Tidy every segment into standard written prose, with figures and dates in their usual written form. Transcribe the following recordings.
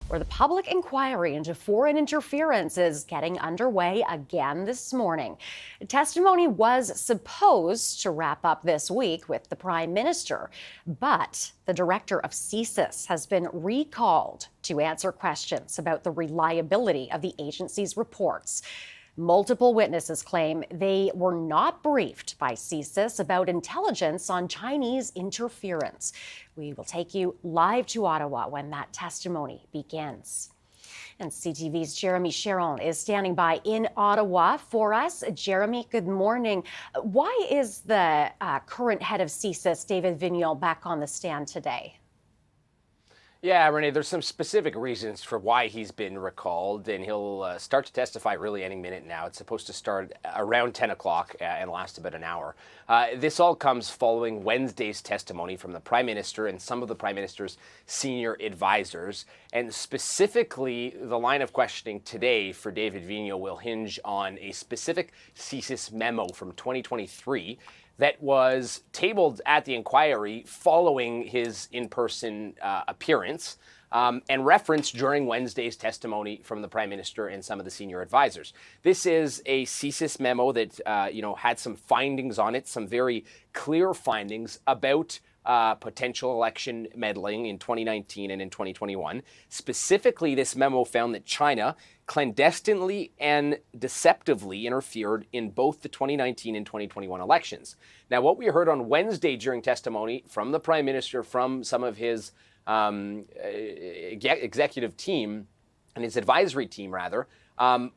where the public inquiry into foreign interference is getting underway again this morning. Testimony was supposed to wrap up this week with the Prime Minister, but the director of CSIS has been recalled to answer questions about the reliability of the agency's reports. Multiple witnesses claim they were not briefed by CSIS about intelligence on Chinese interference. We will take you live to Ottawa when that testimony begins. And CTV's Jeremie Charron is standing by in Ottawa for us. Jeremie, good morning. Why is the current head of CSIS, David Vigneault, back on the stand today? Yeah, Renee, there's some specific reasons for why he's been recalled, and he'll start to testify really any minute now. It's supposed to start around 10 o'clock and last about an hour. This all comes following Wednesday's testimony from the Prime Minister and some of the Prime Minister's senior advisors. And specifically, the line of questioning today for David Vigneault will hinge on a specific CSIS memo from 2023 that was tabled at the inquiry following his in-person appearance and referenced during Wednesday's testimony from the Prime Minister and some of the senior advisors. This is a CSIS memo that had some findings on it, some very clear findings about potential election meddling in 2019 and in 2021. Specifically, this memo found that China clandestinely and deceptively interfered in both the 2019 and 2021 elections. Now, what we heard on Wednesday during testimony from the Prime Minister, from some of his executive team and his advisory team, rather,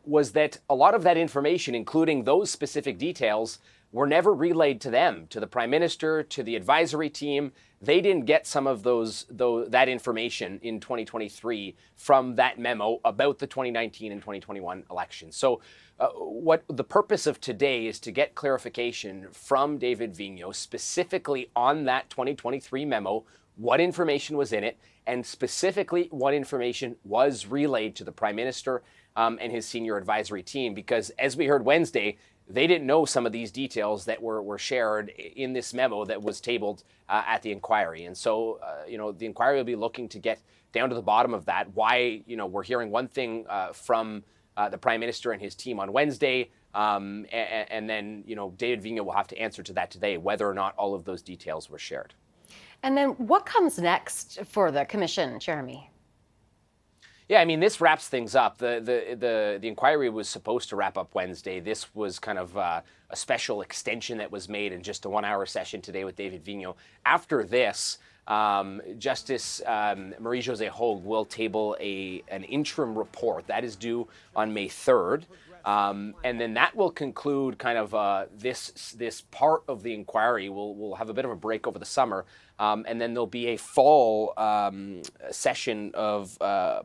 was that a lot of that information, including those specific details, were never relayed to them, to the Prime Minister, to the advisory team. They didn't get some of that information in 2023 from that memo about the 2019 and 2021 elections. So what the purpose of today is to get clarification from David Vigneault specifically on that 2023 memo, what information was in it, and specifically what information was relayed to the Prime Minister and his senior advisory team. Because as we heard Wednesday, they didn't know some of these details that were shared in this memo that was tabled at the inquiry. And so, the inquiry will be looking to get down to the bottom of that, why, we're hearing one thing from the Prime Minister and his team on Wednesday, and then, David Vigneault will have to answer to that today, whether or not all of those details were shared. And then what comes next for the commission, Jeremie? Yeah, I mean, this wraps things up. The inquiry was supposed to wrap up Wednesday. This was kind of a special extension that was made in just a 1-hour session today with David Vigneault. After this, Justice Marie-Josée Hogue will table an interim report that is due on May 3rd. And then that will conclude kind of this part of the inquiry. We'll have a bit of a break over the summer, and then there'll be a fall session of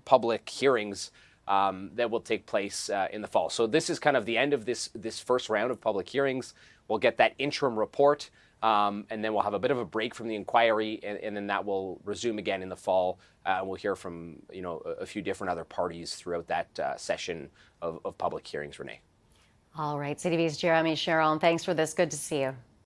public hearings that will take place in the fall. So this is kind of the end of this first round of public hearings. We'll get that interim report, and then we'll have a bit of a break from the inquiry, and then that will resume again in the fall. We'll hear from a few different other parties throughout that session of public hearings, Renee. All right, CTV's Jeremie Charron, thanks for this. Good to see you.